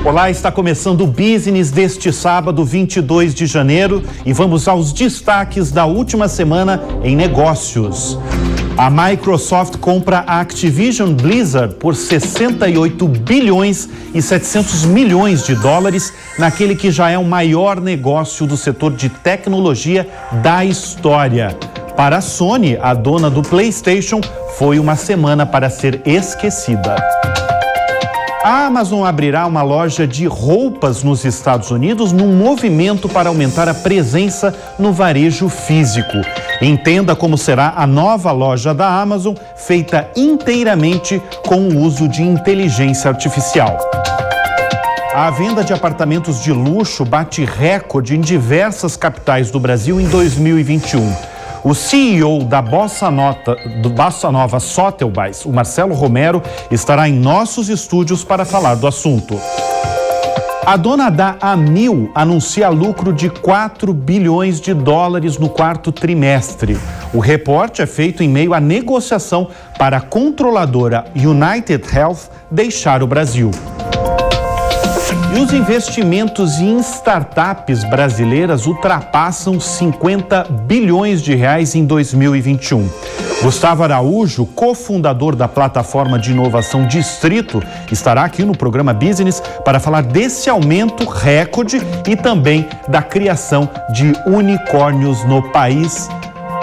Olá, está começando o Business deste sábado, 22 de janeiro, e vamos aos destaques da última semana em negócios. A Microsoft compra a Activision Blizzard por 68 bilhões e 700 milhões de dólares, naquele que já é o maior negócio do setor de tecnologia da história. Para a Sony, a dona do PlayStation, foi uma semana para ser esquecida. A Amazon abrirá uma loja de roupas nos Estados Unidos num movimento para aumentar a presença no varejo físico. Entenda como será a nova loja da Amazon, feita inteiramente com o uso de inteligência artificial. A venda de apartamentos de luxo bate recorde em diversas capitais do Brasil em 2021. O CEO da Bossa Nova Sotheby's, o Marcelo Romero, estará em nossos estúdios para falar do assunto. A dona da Amil anuncia lucro de 4 bilhões de dólares no quarto trimestre. O reporte é feito em meio à negociação para a controladora United Health deixar o Brasil. E os investimentos em startups brasileiras ultrapassam 50 bilhões de reais em 2021. Gustavo Araújo, cofundador da plataforma de inovação Distrito, estará aqui no programa Business para falar desse aumento recorde e também da criação de unicórnios no país.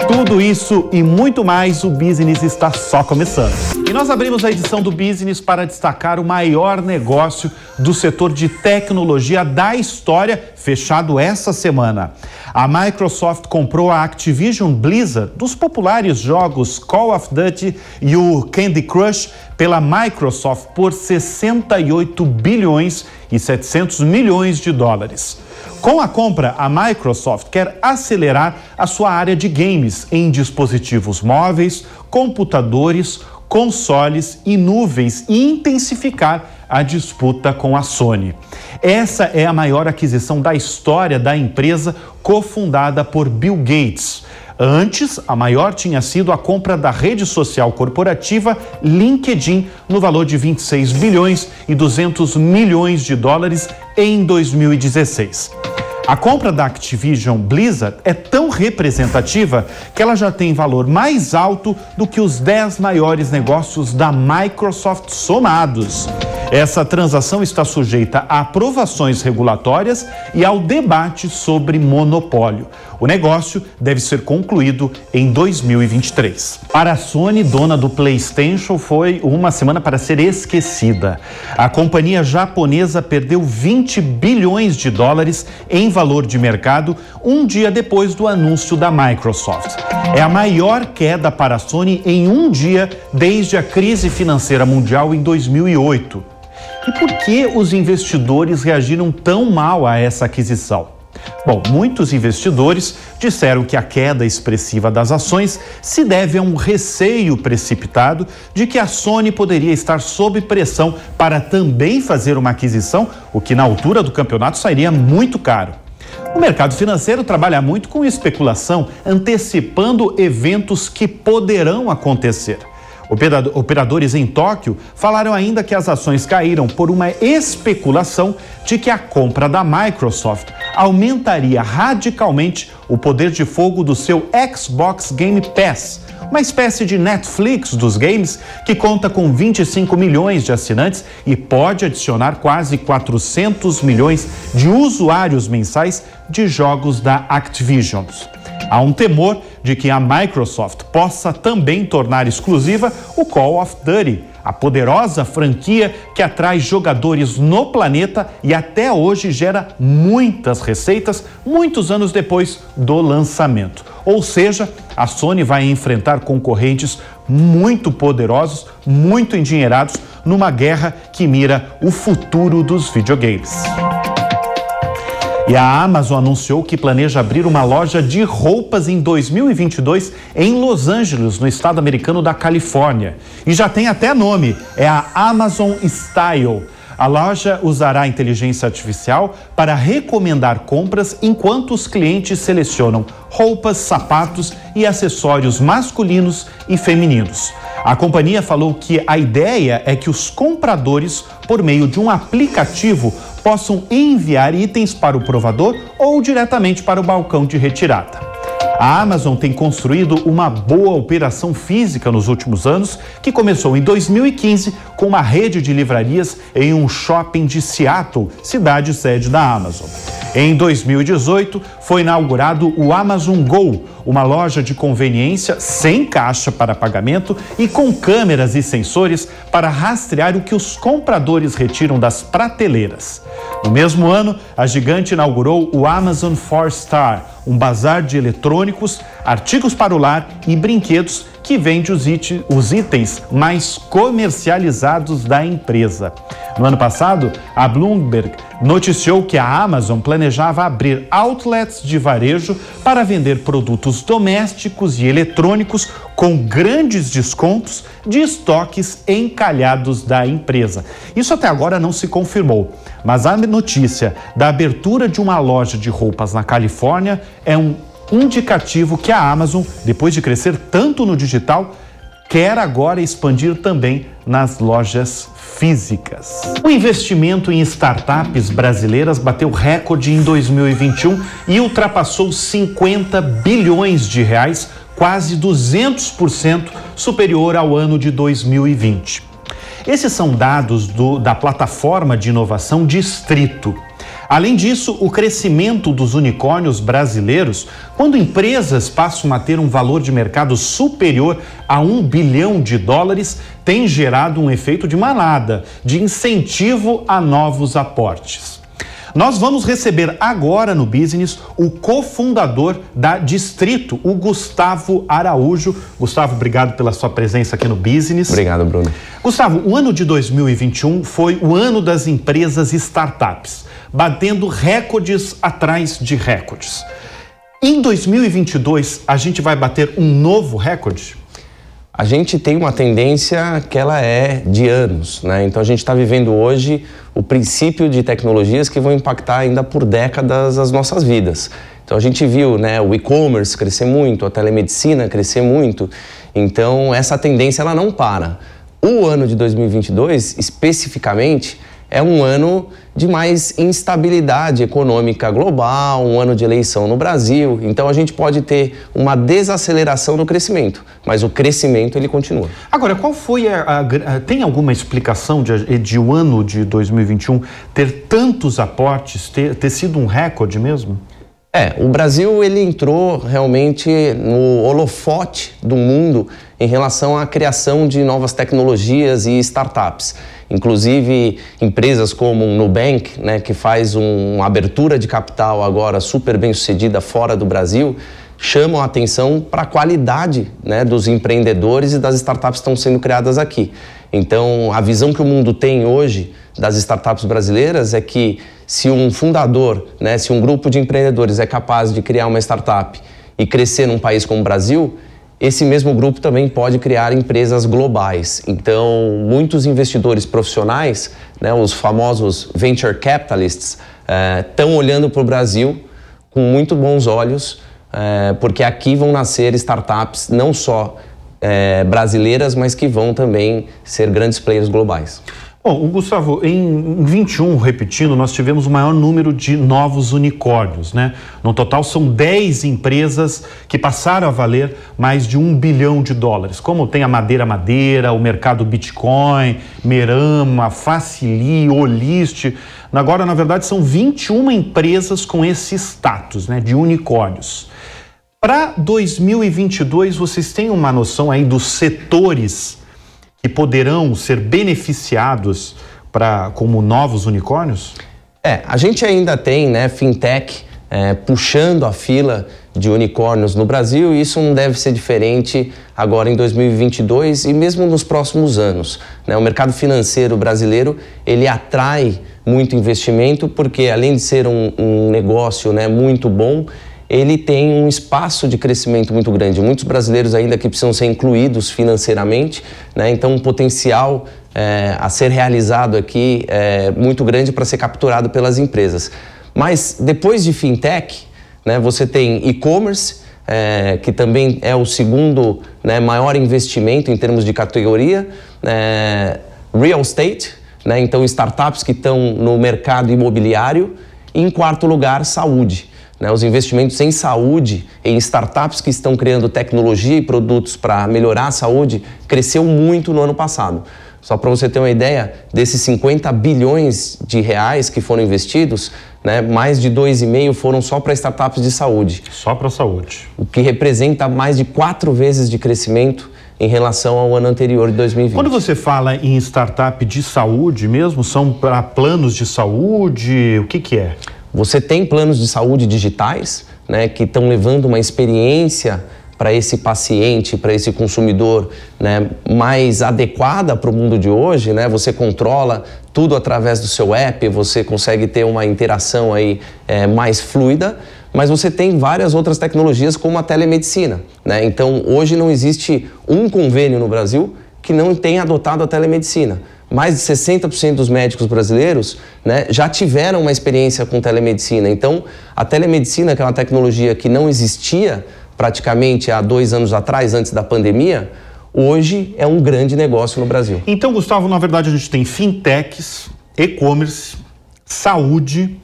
Tudo isso e muito mais, o Business está só começando. E nós abrimos a edição do Business para destacar o maior negócio do setor de tecnologia da história, fechado essa semana. A Microsoft comprou a Activision Blizzard, dos populares jogos Call of Duty e o Candy Crush, pela Microsoft por 68 bilhões e 700 milhões de dólares. Com a compra, a Microsoft quer acelerar a sua área de games em dispositivos móveis, computadores, consoles e nuvens e intensificar a disputa com a Sony. Essa é a maior aquisição da história da empresa, cofundada por Bill Gates. Antes, a maior tinha sido a compra da rede social corporativa LinkedIn no valor de 26 bilhões e 200 milhões de dólares em 2016. A compra da Activision Blizzard é tão representativa que ela já tem valor mais alto do que os 10 maiores negócios da Microsoft somados. Essa transação está sujeita a aprovações regulatórias e ao debate sobre monopólio. O negócio deve ser concluído em 2023. Para a Sony, dona do PlayStation, foi uma semana para ser esquecida. A companhia japonesa perdeu 20 bilhões de dólares em valor de mercado um dia depois do anúncio da Microsoft. É a maior queda para a Sony em um dia desde a crise financeira mundial em 2008. E por que os investidores reagiram tão mal a essa aquisição? Bom, muitos investidores disseram que a queda expressiva das ações se deve a um receio precipitado de que a Sony poderia estar sob pressão para também fazer uma aquisição, o que na altura do campeonato sairia muito caro. O mercado financeiro trabalha muito com especulação, antecipando eventos que poderão acontecer. Operadores em Tóquio falaram ainda que as ações caíram por uma especulação de que a compra da Microsoft aumentaria radicalmente o poder de fogo do seu Xbox Game Pass, uma espécie de Netflix dos games que conta com 25 milhões de assinantes e pode adicionar quase 400 milhões de usuários mensais de jogos da Activision. Há um temor de que a Microsoft possa também tornar exclusiva o Call of Duty, a poderosa franquia que atrai jogadores no planeta e até hoje gera muitas receitas, muitos anos depois do lançamento. Ou seja, a Sony vai enfrentar concorrentes muito poderosos, muito endinheirados, numa guerra que mira o futuro dos videogames. E a Amazon anunciou que planeja abrir uma loja de roupas em 2022 em Los Angeles, no estado americano da Califórnia. E já tem até nome, é a Amazon Style. A loja usará inteligência artificial para recomendar compras enquanto os clientes selecionam roupas, sapatos e acessórios masculinos e femininos. A companhia falou que a ideia é que os compradores, por meio de um aplicativo, possam enviar itens para o provador ou diretamente para o balcão de retirada. A Amazon tem construído uma boa operação física nos últimos anos, que começou em 2015 com uma rede de livrarias em um shopping de Seattle, cidade sede da Amazon. Em 2018, foi inaugurado o Amazon Go, uma loja de conveniência sem caixa para pagamento e com câmeras e sensores para rastrear o que os compradores retiram das prateleiras. No mesmo ano, a gigante inaugurou o Amazon 4-Star, um bazar de eletrônicos, artigos para o lar e brinquedos que vende os itens mais comercializados da empresa. No ano passado, a Bloomberg noticiou que a Amazon planejava abrir outlets de varejo para vender produtos domésticos e eletrônicos com grandes descontos de estoques encalhados da empresa. Isso até agora não se confirmou, mas a notícia da abertura de uma loja de roupas na Califórnia é um indicativo que a Amazon, depois de crescer tanto no digital, quer agora expandir também nas lojas físicas. O investimento em startups brasileiras bateu recorde em 2021 e ultrapassou 50 bilhões de reais, quase 200% superior ao ano de 2020. Esses são dados da plataforma de inovação Distrito. Além disso, o crescimento dos unicórnios brasileiros, quando empresas passam a ter um valor de mercado superior a $1 bilhão, tem gerado um efeito de manada, de incentivo a novos aportes. Nós vamos receber agora no Business o cofundador da Distrito, o Gustavo Araújo. Gustavo, obrigado pela sua presença aqui no Business. Obrigado, Bruno. Gustavo, o ano de 2021 foi o ano das empresas startups, batendo recordes atrás de recordes. Em 2022, a gente vai bater um novo recorde? A gente tem uma tendência que ela é de anos, né? Então a gente está vivendo hoje o princípio de tecnologias que vão impactar ainda por décadas as nossas vidas. Então a gente viu, né, o e-commerce crescer muito, a telemedicina crescer muito. Então essa tendência ela não para. O ano de 2022, especificamente, é um ano de mais instabilidade econômica global, um ano de eleição no Brasil. Então a gente pode ter uma desaceleração no crescimento, mas o crescimento ele continua. Agora, qual foi tem alguma explicação de o ano de 2021 ter tantos aportes, ter sido um recorde mesmo? O Brasil ele entrou realmente no holofote do mundo em relação à criação de novas tecnologias e startups. Inclusive, empresas como o Nubank, né, que faz uma abertura de capital agora super bem sucedida fora do Brasil, chamam a atenção para a qualidade, né, dos empreendedores e das startups que estão sendo criadas aqui. Então, a visão que o mundo tem hoje das startups brasileiras é que se um fundador, né, se um grupo de empreendedores é capaz de criar uma startup e crescer num país como o Brasil, esse mesmo grupo também pode criar empresas globais. Então, muitos investidores profissionais, né, os famosos venture capitalists, estão olhando para o Brasil com muito bons olhos, porque aqui vão nascer startups não só brasileiras, mas que vão também ser grandes players globais. Bom, Gustavo, em 21, repetindo, nós tivemos o maior número de novos unicórnios, né? No total são 10 empresas que passaram a valer mais de $1 bilhão, como tem a Madeira, o mercado Bitcoin, Merama, Facili, Olist. Agora, na verdade, são 21 empresas com esse status, né, de unicórnios. Para 2022, vocês têm uma noção aí dos setores que poderão ser beneficiados como novos unicórnios? A gente ainda tem, né, fintech puxando a fila de unicórnios no Brasil, e isso não deve ser diferente agora em 2022 e mesmo nos próximos anos, né? O mercado financeiro brasileiro, ele atrai muito investimento porque, além de ser um negócio, né, muito bom, ele tem um espaço de crescimento muito grande. Muitos brasileiros ainda que precisam ser incluídos financeiramente, né? Então, um potencial a ser realizado aqui é muito grande para ser capturado pelas empresas. Mas, depois de fintech, né, você tem e-commerce, que também é o segundo, né, maior investimento em termos de categoria, real estate, né? Então, startups que estão no mercado imobiliário. E, em quarto lugar, saúde. Né? Os investimentos em saúde, em startups que estão criando tecnologia e produtos para melhorar a saúde, cresceu muito no ano passado. Só para você ter uma ideia, desses 50 bilhões de reais que foram investidos, né, mais de 2,5 foram só para startups de saúde. Só para a saúde. O que representa mais de 4 vezes de crescimento em relação ao ano anterior de 2020. Quando você fala em startup de saúde mesmo, são para planos de saúde, o que é? Você tem planos de saúde digitais, né, que estão levando uma experiência para esse paciente, para esse consumidor, né, mais adequada para o mundo de hoje, né? Você controla tudo através do seu app, você consegue ter uma interação aí mais fluida, mas você tem várias outras tecnologias como a telemedicina, né? Então, hoje não existe um convênio no Brasil que não tenha adotado a telemedicina. Mais de 60% dos médicos brasileiros, né, já tiveram uma experiência com telemedicina. Então, a telemedicina, que é uma tecnologia que não existia praticamente há 2 anos atrás, antes da pandemia, hoje é um grande negócio no Brasil. Então, Gustavo, na verdade a gente tem fintechs, e-commerce, saúde,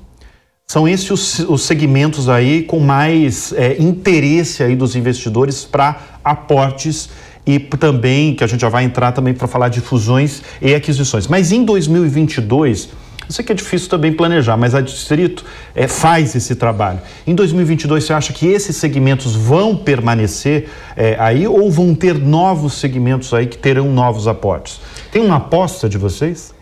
são esses os segmentos aí com mais interesse aí dos investidores para aportes e também, que a gente já vai entrar também para falar de fusões e aquisições. Mas em 2022... eu sei que é difícil também planejar, mas a Distrito faz esse trabalho. Em 2022, você acha que esses segmentos vão permanecer aí ou vão ter novos segmentos aí que terão novos aportes? Tem uma aposta de vocês?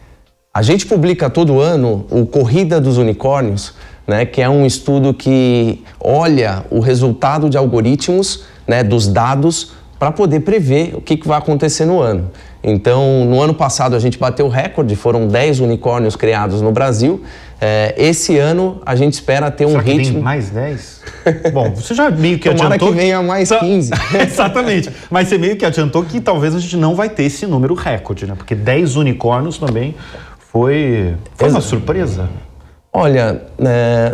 A gente publica todo ano o Corrida dos Unicórnios, né, que é um estudo que olha o resultado de algoritmos, né, dos dados, para poder prever o que vai acontecer no ano. Então, no ano passado a gente bateu o recorde, foram 10 unicórnios criados no Brasil. Esse ano a gente espera ter um ritmo... Tem mais 10? Bom, você já meio que Tomara adiantou... que venha mais 15. Exatamente, mas você meio que adiantou que talvez a gente não vai ter esse número recorde, né? Porque 10 unicórnios também foi uma surpresa. Olha,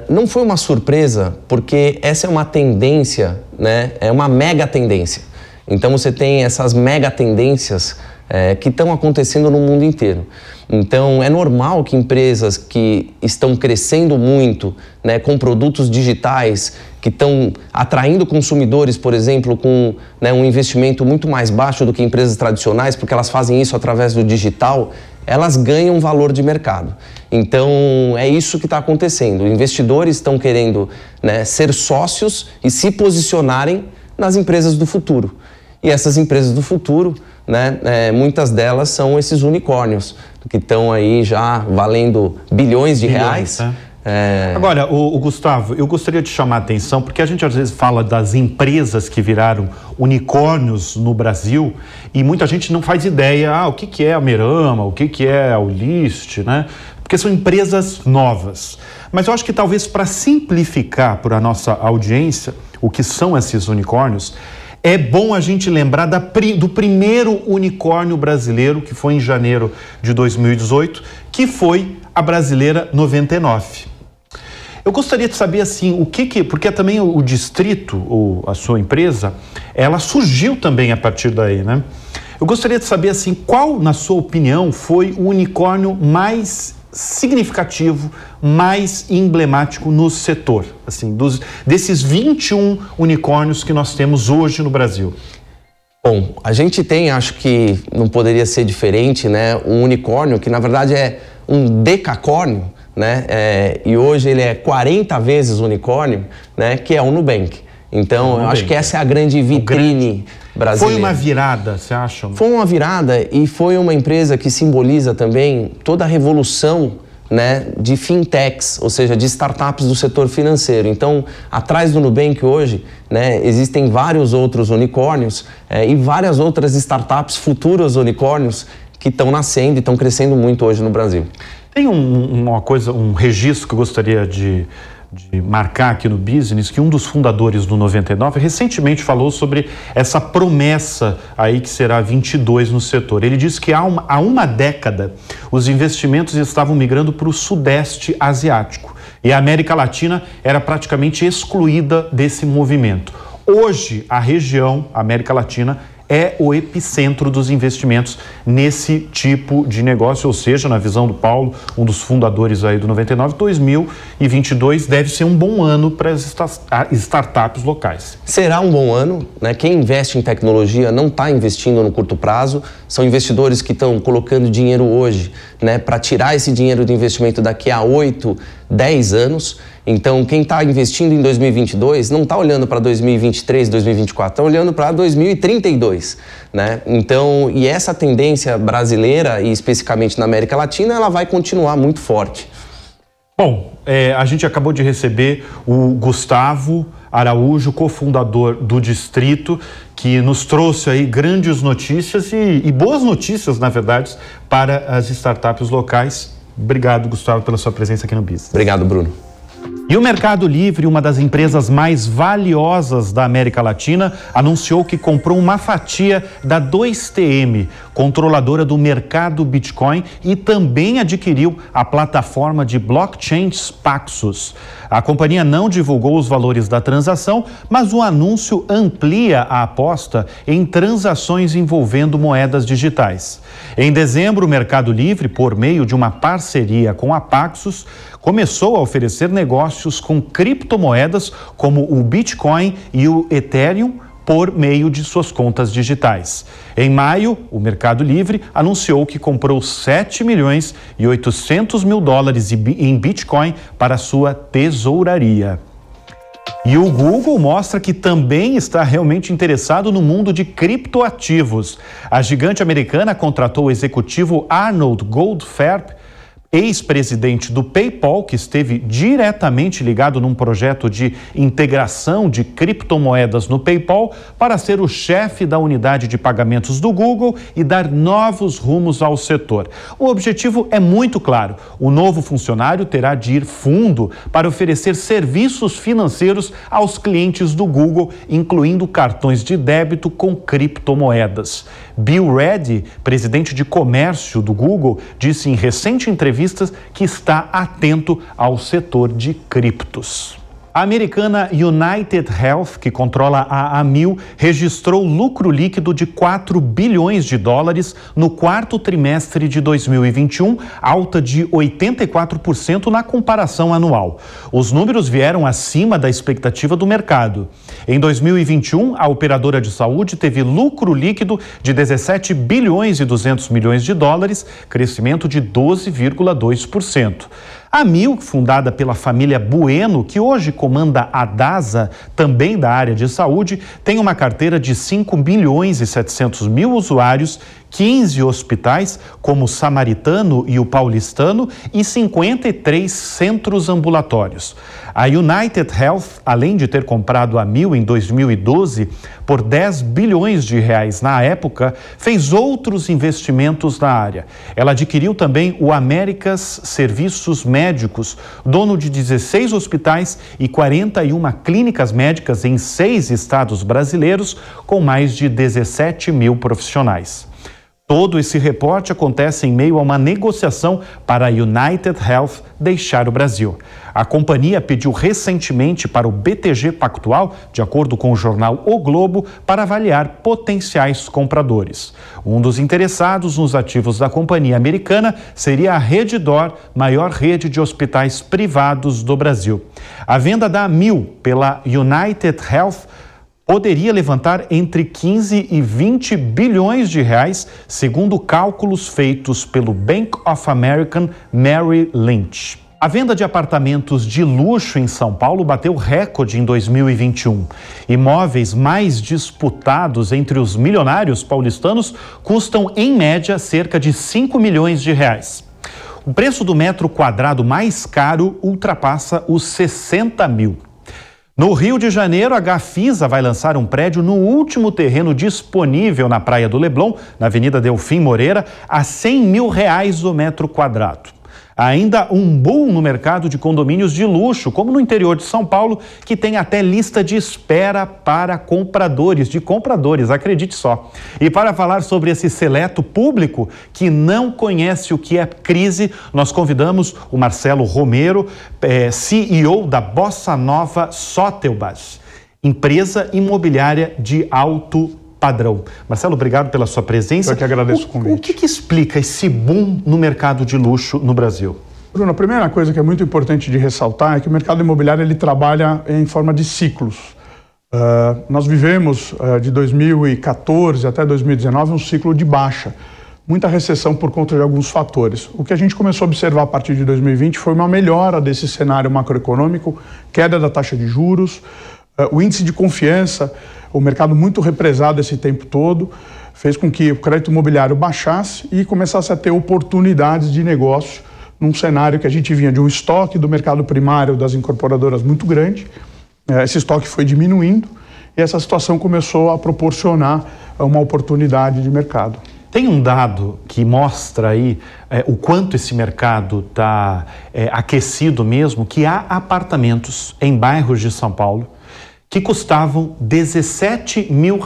não foi uma surpresa, porque essa é uma tendência, né? É uma mega tendência. Então você tem essas mega tendências que estão acontecendo no mundo inteiro. Então é normal que empresas que estão crescendo muito, né, com produtos digitais, que estão atraindo consumidores, por exemplo, com, né, um investimento muito mais baixo do que empresas tradicionais, porque elas fazem isso através do digital, elas ganham valor de mercado. Então é isso que está acontecendo. Investidores estão querendo, né, ser sócios e se posicionarem nas empresas do futuro. E essas empresas do futuro, né, muitas delas são esses unicórnios, que estão aí já valendo bilhões de reais. Né? Agora, o Gustavo, eu gostaria de chamar a atenção, porque a gente às vezes fala das empresas que viraram unicórnios no Brasil e muita gente não faz ideia, o que é a Merama, o que é a Ulist, né? Porque são empresas novas. Mas eu acho que talvez para simplificar para a nossa audiência o que são esses unicórnios, é bom a gente lembrar do primeiro unicórnio brasileiro, que foi em janeiro de 2018, que foi a Brasileira 99. Eu gostaria de saber, assim, porque também o Distrito, a sua empresa, ela surgiu também a partir daí, né? Eu gostaria de saber, assim, qual, na sua opinião, foi o unicórnio mais significativo, mais emblemático no setor, assim, desses 21 unicórnios que nós temos hoje no Brasil? Bom, a gente tem, acho que não poderia ser diferente, né, um unicórnio que na verdade é um decacórnio, né, e hoje ele é 40 vezes unicórnio, né, que é o Nubank. Então, eu acho que essa é a grande vitrine brasileira. Foi uma virada, você acha? Foi uma virada e foi uma empresa que simboliza também toda a revolução, né, de fintechs, ou seja, de startups do setor financeiro. Então, atrás do Nubank hoje, né, existem vários outros unicórnios e várias outras startups, futuros unicórnios, que estão nascendo e estão crescendo muito hoje no Brasil. Tem um registro que eu gostaria de marcar aqui no Business, que um dos fundadores do 99 recentemente falou sobre essa promessa aí que será 22 no setor. Ele disse que há uma década os investimentos estavam migrando para o Sudeste Asiático e a América Latina era praticamente excluída desse movimento. Hoje, a região, a América Latina, é o epicentro dos investimentos nesse tipo de negócio, ou seja, na visão do Paulo, um dos fundadores aí do 99, 2022 deve ser um bom ano para as startups locais. Será um bom ano, né? Quem investe em tecnologia não está investindo no curto prazo, são investidores que estão colocando dinheiro hoje, né, para tirar esse dinheiro de investimento daqui a 8, 10 anos. Então, quem está investindo em 2022 não está olhando para 2023, 2024, está olhando para 2032, né? Então, e essa tendência brasileira, e especificamente na América Latina, ela vai continuar muito forte. Bom, a gente acabou de receber o Gustavo Araújo, cofundador do Distrito, que nos trouxe aí grandes notícias e boas notícias, na verdade, para as startups locais. Obrigado, Gustavo, pela sua presença aqui no Business. Obrigado, Bruno. E o Mercado Livre, uma das empresas mais valiosas da América Latina, anunciou que comprou uma fatia da 2TM, controladora do mercado Bitcoin, e também adquiriu a plataforma de blockchain Paxos. A companhia não divulgou os valores da transação, mas o anúncio amplia a aposta em transações envolvendo moedas digitais. Em dezembro, o Mercado Livre, por meio de uma parceria com a Paxos, começou a oferecer negócios com criptomoedas como o Bitcoin e o Ethereum por meio de suas contas digitais. Em maio, o Mercado Livre anunciou que comprou 7 milhões e 800 mil dólares em Bitcoin para sua tesouraria. E o Google mostra que também está realmente interessado no mundo de criptoativos. A gigante americana contratou o executivo Arnold Goldfarb, ex-presidente do PayPal, que esteve diretamente ligado num projeto de integração de criptomoedas no PayPal, para ser o chefe da unidade de pagamentos do Google e dar novos rumos ao setor. O objetivo é muito claro: o novo funcionário terá de ir fundo para oferecer serviços financeiros aos clientes do Google, incluindo cartões de débito com criptomoedas. Bill Ready, presidente de comércio do Google, disse em recente entrevista que está atento ao setor de criptos. A americana United Health, que controla a Amil, registrou lucro líquido de 4 bilhões de dólares no quarto trimestre de 2021, alta de 84% na comparação anual. Os números vieram acima da expectativa do mercado. Em 2021, a operadora de saúde teve lucro líquido de 17 bilhões e 200 milhões de dólares, crescimento de 12,2%. A Amil, fundada pela família Bueno, que hoje comanda a DASA, também da área de saúde, tem uma carteira de 5 milhões e 700 mil usuários, 15 hospitais, como o Samaritano e o Paulistano, e 53 centros ambulatórios. A United Health, além de ter comprado a Amil em 2012 por 10 bilhões de reais na época, fez outros investimentos na área. Ela adquiriu também o Américas Serviços Médicos, dono de 16 hospitais e 41 clínicas médicas em 6 estados brasileiros, com mais de 17 mil profissionais. Todo esse reporte acontece em meio a uma negociação para a United Health deixar o Brasil. A companhia pediu recentemente para o BTG Pactual, de acordo com o jornal O Globo, para avaliar potenciais compradores. Um dos interessados nos ativos da companhia americana seria a Redditor, maior rede de hospitais privados do Brasil. A venda da Amil pela United Health poderia levantar entre 15 e 20 bilhões de reais, segundo cálculos feitos pelo Bank of America Merrill Lynch. A venda de apartamentos de luxo em São Paulo bateu recorde em 2021. Imóveis mais disputados entre os milionários paulistanos custam, em média, cerca de 5 milhões de reais. O preço do metro quadrado mais caro ultrapassa os 60 mil. No Rio de Janeiro, a Gafisa vai lançar um prédio no último terreno disponível na Praia do Leblon, na Avenida Delfim Moreira, a 100 mil reais o metro quadrado. Ainda um boom no mercado de condomínios de luxo, como no interior de São Paulo, que tem até lista de espera para compradores, acredite só. E para falar sobre esse seleto público que não conhece o que é crise, nós convidamos o Marcelo Romero, CEO da Bossa Nova Sotheby's, empresa imobiliária de alto padrão. Marcelo, obrigado pela sua presença. Eu que agradeço o convite. O que explica esse boom no mercado de luxo no Brasil? Bruno, a primeira coisa que é muito importante de ressaltar é que o mercado imobiliário ele trabalha em forma de ciclos. Nós vivemos de 2014 até 2019 um ciclo de baixa. Muita recessão por conta de alguns fatores. O que a gente começou a observar a partir de 2020 foi uma melhora desse cenário macroeconômico, queda da taxa de juros, o índice de confiança, o mercado muito represado esse tempo todo, fez com que o crédito imobiliário baixasse e começasse a ter oportunidades de negócio num cenário que a gente vinha de um estoque do mercado primário das incorporadoras muito grande. Esse estoque foi diminuindo e essa situação começou a proporcionar uma oportunidade de mercado. Tem um dado que mostra aí o quanto esse mercado está aquecido mesmo, que há apartamentos em bairros de São Paulo que custavam R$17 mil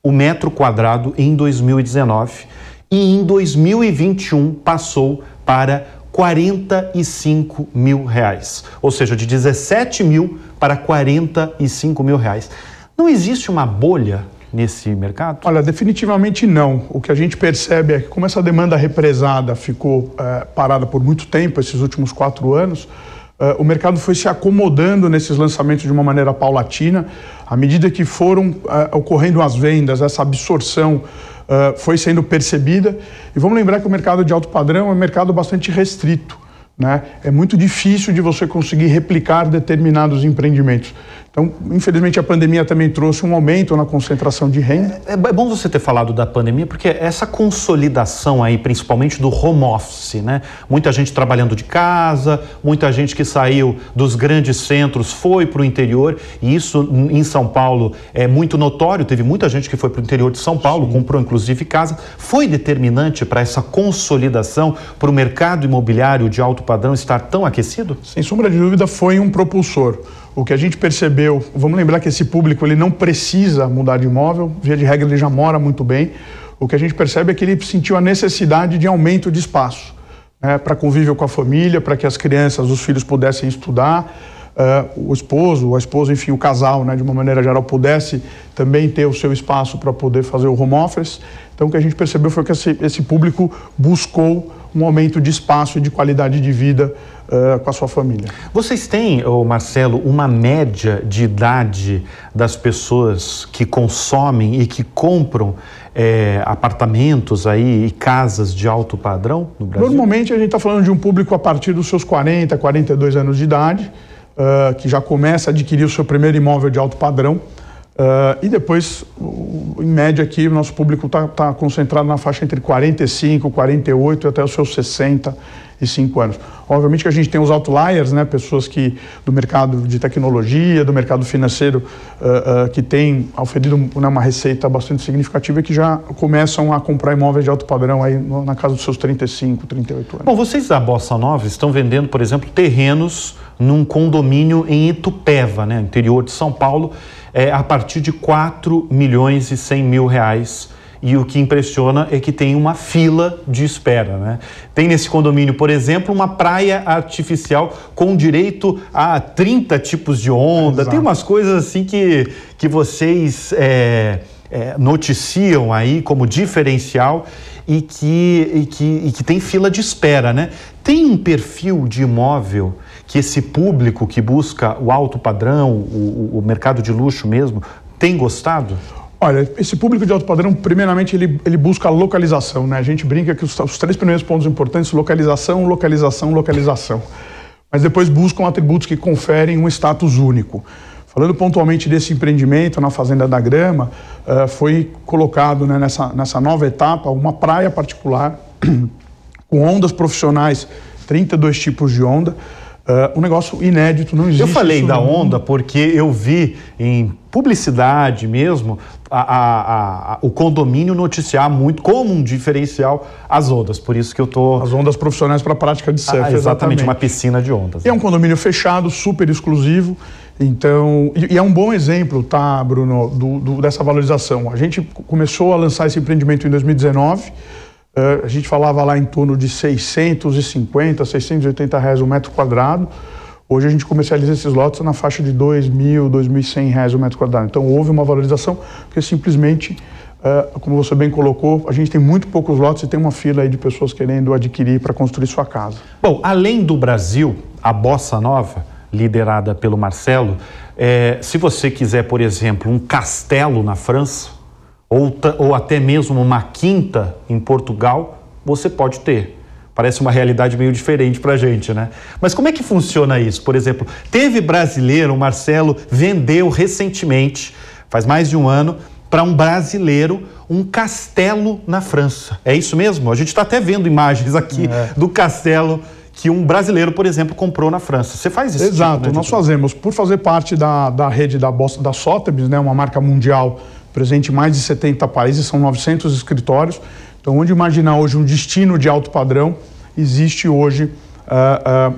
o metro quadrado em 2019 e em 2021 passou para R$45 mil, ou seja, de 17 mil para 45 mil reais. Não existe uma bolha nesse mercado? Olha, definitivamente não. O que a gente percebe é que como essa demanda represada ficou parada por muito tempo, esses últimos 4 anos, o mercado foi se acomodando nesses lançamentos de uma maneira paulatina. À medida que foram ocorrendo as vendas, essa absorção foi sendo percebida. E vamos lembrar que o mercado de alto padrão é um mercado bastante restrito, né? É muito difícil de você conseguir replicar determinados empreendimentos. Então, infelizmente, a pandemia também trouxe um aumento na concentração de renda. É bom você ter falado da pandemia, porque essa consolidação aí, principalmente do home office, né? Muita gente trabalhando de casa, muita gente que saiu dos grandes centros, foi para o interior, e isso em São Paulo é muito notório, teve muita gente que foi para o interior de São Paulo, sim, comprou inclusive casa. Foi determinante para essa consolidação, para o mercado imobiliário de alto padrão estar tão aquecido? Sem sombra de dúvida, foi um propulsor. O que a gente percebeu, vamos lembrar que esse público ele não precisa mudar de imóvel, via de regra ele já mora muito bem. O que a gente percebe é que ele sentiu a necessidade de aumento de espaço, né, para convívio com a família, para que as crianças, os filhos pudessem estudar, o esposo, a esposa, enfim, o casal, né, de uma maneira geral, pudesse também ter o seu espaço para poder fazer o home office. Então o que a gente percebeu foi que esse público buscou um aumento de espaço e de qualidade de vida com a sua família. Vocês têm, Marcelo, uma média de idade das pessoas que consomem e que compram apartamentos aí e casas de alto padrão no Brasil? Normalmente a gente está falando de um público a partir dos seus 40, 42 anos de idade, que já começa a adquirir o seu primeiro imóvel de alto padrão. E depois, em média aqui, o nosso público está concentrado na faixa entre 45, 48 até os seus 65 anos. Obviamente que a gente tem os outliers, né, pessoas do mercado de tecnologia, do mercado financeiro, que têm oferido uma receita bastante significativa e que já começam a comprar imóveis de alto padrão aí na casa dos seus 35, 38 anos. Bom, vocês da Bossa Nova estão vendendo, por exemplo, terrenos num condomínio em Itupeva, né, interior de São Paulo, a partir de R$4.100.000. E o que impressiona é que tem uma fila de espera, né? Tem nesse condomínio, por exemplo, uma praia artificial com direito a 30 tipos de onda. Exato. Tem umas coisas assim que vocês noticiam aí como diferencial e que tem fila de espera, né? Tem um perfil de imóvel que esse público que busca o alto padrão, o mercado de luxo mesmo, tem gostado? Olha, esse público de alto padrão, primeiramente, ele busca a localização, né? A gente brinca que os 3 primeiros pontos importantes, localização, localização, localização. Mas depois buscam atributos que conferem um status único. Falando pontualmente desse empreendimento na Fazenda da Grama, foi colocado, né, nessa nova etapa uma praia particular com ondas profissionais, 32 tipos de onda. Um negócio inédito, não existe. Eu falei da onda porque eu vi em publicidade mesmo o condomínio noticiar muito como um diferencial as ondas, por isso que eu tô... As ondas profissionais para a prática de surf, exatamente, uma piscina de ondas. E é um condomínio fechado, super exclusivo, então... E é um bom exemplo, tá, Bruno, dessa valorização. A gente começou a lançar esse empreendimento em 2019, a gente falava lá em torno de R$650, R$680 o metro quadrado. Hoje a gente comercializa esses lotes na faixa de R$2.000, R$2.100 o metro quadrado. Então houve uma valorização, porque simplesmente, como você bem colocou, a gente tem muito poucos lotes e tem uma fila aí de pessoas querendo adquirir para construir sua casa. Bom, além do Brasil, a Bossa Nova, liderada pelo Marcelo, se você quiser, por exemplo, um castelo na França, ou até mesmo uma quinta em Portugal, você pode ter. Parece uma realidade meio diferente para a gente, né? Mas como é que funciona isso? Por exemplo, teve brasileiro, o Marcelo vendeu recentemente, faz mais de um ano, para um brasileiro um castelo na França. É isso mesmo? A gente está até vendo imagens aqui do castelo que um brasileiro, por exemplo, comprou na França. Você faz isso? Exato, tipo, né? Nós fazemos. Por fazer parte da rede da Sotheby's, né, uma marca mundial presente em mais de 70 países, são 900 escritórios. Então, onde imaginar hoje um destino de alto padrão, existe hoje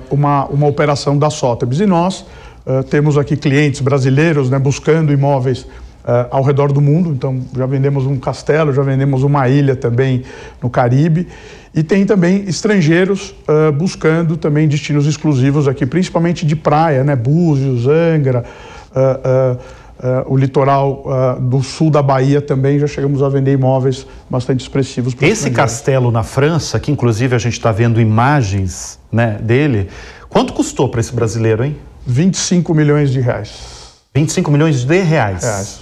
uma operação da Sotheby's. E nós temos aqui clientes brasileiros, né, buscando imóveis ao redor do mundo. Então, já vendemos um castelo, já vendemos uma ilha também no Caribe. E tem também estrangeiros buscando também destinos exclusivos aqui, principalmente de praia, né, Búzios, Angra, o litoral do sul da Bahia também, já chegamos a vender imóveis bastante expressivos. Esse castelo na França, que inclusive a gente está vendo imagens, né, dele, quanto custou para esse brasileiro, hein? R$25 milhões. 25 milhões de reais.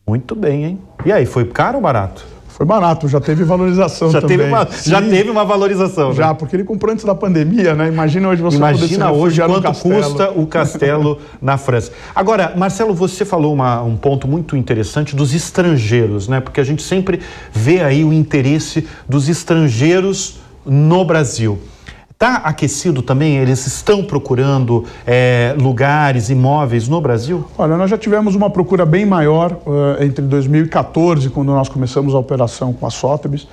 Muito bem, hein? E aí, foi caro ou barato? Foi barato, já teve valorização também. Já teve uma valorização. Já, né? Porque ele comprou antes da pandemia, né? Imagina hoje você poder se refugiar no castelo. Quanto custa o castelo na França. Agora, Marcelo, você falou um ponto muito interessante dos estrangeiros, né? Porque a gente sempre vê aí o interesse dos estrangeiros no Brasil. Está aquecido também? Eles estão procurando lugares, imóveis no Brasil? Olha, nós já tivemos uma procura bem maior entre 2014, quando nós começamos a operação com a Sotheby's.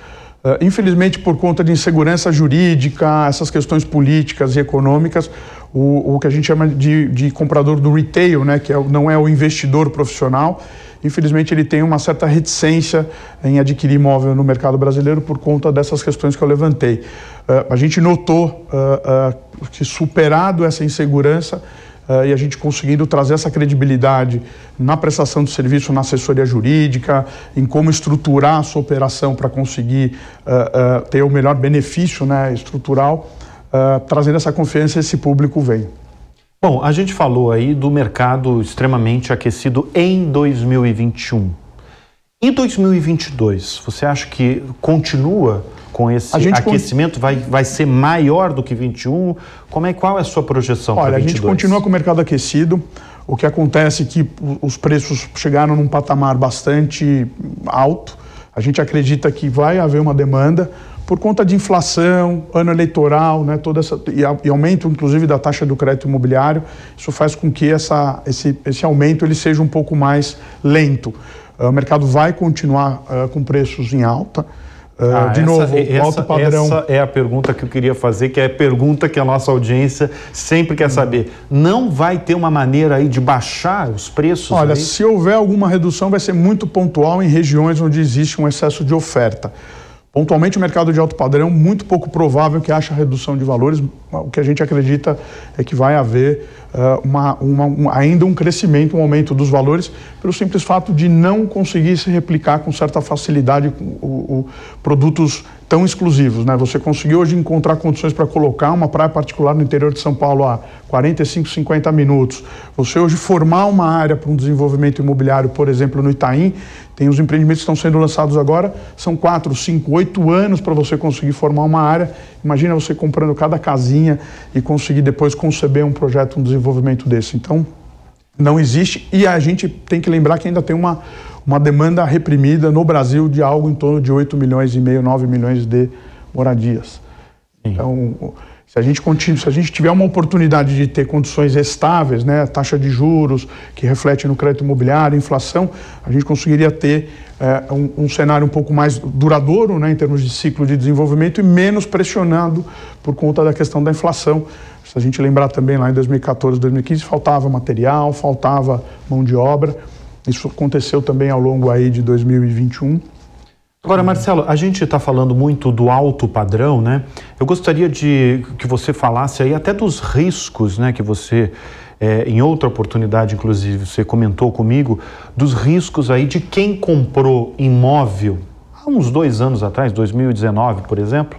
Infelizmente, por conta de insegurança jurídica, essas questões políticas e econômicas, o que a gente chama de comprador do retail, né, que não é o investidor profissional, infelizmente ele tem uma certa reticência em adquirir imóvel no mercado brasileiro por conta dessas questões que eu levantei. A gente notou que, superado essa insegurança e a gente conseguindo trazer essa credibilidade na prestação de serviço, na assessoria jurídica, em como estruturar a sua operação para conseguir ter o melhor benefício, né, estrutural, trazendo essa confiança, esse público vem. Bom, a gente falou aí do mercado extremamente aquecido em 2021. Em 2022, você acha que continua com esse aquecimento? Vai ser maior do que 21? Qual é a sua projeção para 22? Olha, a gente continua com o mercado aquecido. O que acontece é que os preços chegaram num patamar bastante alto. A gente acredita que vai haver uma demanda por conta de inflação, ano eleitoral, né, e aumento, inclusive, da taxa do crédito imobiliário. Isso faz com que esse aumento ele seja um pouco mais lento. O mercado vai continuar com preços em alta. Alto padrão. Essa é a pergunta que eu queria fazer, que é a pergunta que a nossa audiência sempre quer saber. Não vai ter uma maneira aí de baixar os preços? Olha, aí? Se houver alguma redução, vai ser muito pontual em regiões onde existe um excesso de oferta. Pontualmente, o mercado de alto padrão, muito pouco provável que haja redução de valores. O que a gente acredita é que vai haver ainda um crescimento, um aumento dos valores, pelo simples fato de não conseguir se replicar com certa facilidade produtos tão exclusivos, né? Você conseguiu hoje encontrar condições para colocar uma praia particular no interior de São Paulo a 45, 50 minutos. Você hoje formar uma área para um desenvolvimento imobiliário, por exemplo, no Itaim, tem os empreendimentos que estão sendo lançados agora, são 4, 5, 8 anos para você conseguir formar uma área. Imagina você comprando cada casinha e conseguir depois conceber um projeto, um desenvolvimento desse. Então, não existe, e a gente tem que lembrar que ainda tem uma demanda reprimida no Brasil de algo em torno de 8,5 milhões, 9 milhões de moradias. Sim. Então, se a gente tiver uma oportunidade de ter condições estáveis, né, taxa de juros que reflete no crédito imobiliário, inflação, a gente conseguiria ter um cenário um pouco mais duradouro, né, em termos de ciclo de desenvolvimento e menos pressionado por conta da questão da inflação. Se a gente lembrar também lá em 2014, 2015, faltava material, faltava mão de obra. Isso aconteceu também ao longo aí de 2021. Agora, Marcelo, a gente está falando muito do alto padrão, né? Eu gostaria de que você falasse aí até dos riscos, né, que você, em outra oportunidade, inclusive, você comentou comigo, dos riscos aí de quem comprou imóvel há uns 2 anos atrás, 2019, por exemplo,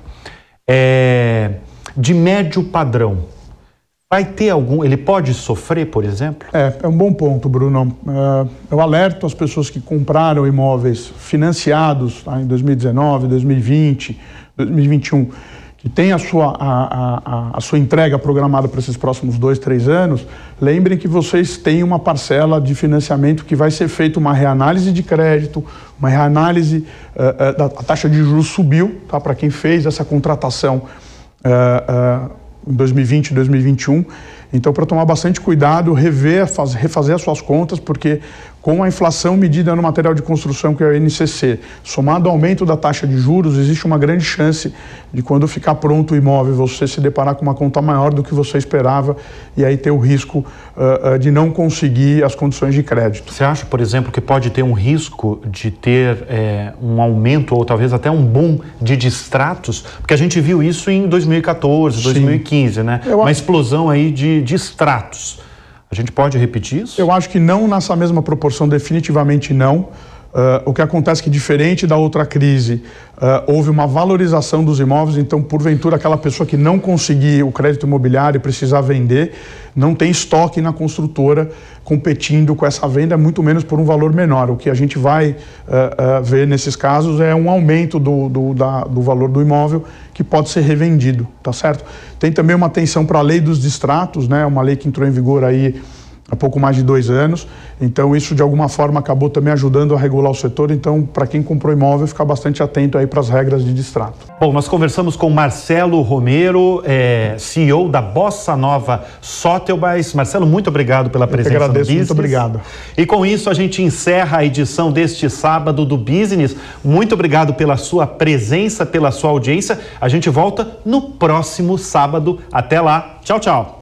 de médio padrão. Vai ter ele pode sofrer, por exemplo? É um bom ponto, Bruno. Eu alerto as pessoas que compraram imóveis financiados em 2019, 2020, 2021, que tem a sua entrega programada para esses próximos 2, 3 anos, lembrem que vocês têm uma parcela de financiamento que vai ser feita uma reanálise de crédito, uma reanálise, a taxa de juros subiu, tá? Para quem fez essa contratação em 2020 e 2021, então para tomar bastante cuidado, refazer as suas contas, porque com a inflação medida no material de construção, que é o INCC, somado ao aumento da taxa de juros, existe uma grande chance de, quando ficar pronto o imóvel, você se deparar com uma conta maior do que você esperava e aí ter o risco de não conseguir as condições de crédito. Você acha, por exemplo, que pode ter um risco de ter um aumento ou talvez até um boom de distratos? Porque a gente viu isso em 2014, 2015, né? Uma explosão aí de distratos. A gente pode repetir isso? Eu acho que não nessa mesma proporção, definitivamente não. O que acontece é que, diferente da outra crise, houve uma valorização dos imóveis, então, porventura, aquela pessoa que não conseguir o crédito imobiliário e precisar vender, não tem estoque na construtora competindo com essa venda, muito menos por um valor menor. O que a gente vai ver nesses casos é um aumento do valor do imóvel que pode ser revendido, tá certo? Tem também uma atenção para a lei dos distratos, né? Uma lei que entrou em vigor aí há pouco mais de 2 anos, então isso de alguma forma acabou também ajudando a regular o setor, então para quem comprou imóvel ficar bastante atento aí para as regras de distrato. Bom, nós conversamos com Marcelo Romero, CEO da Bossa Nova Sotheby's. Marcelo, muito obrigado pela presença no Business. Muito obrigado. E com isso a gente encerra a edição deste sábado do Business. Muito obrigado pela sua presença, pela sua audiência. A gente volta no próximo sábado. Até lá. Tchau, tchau.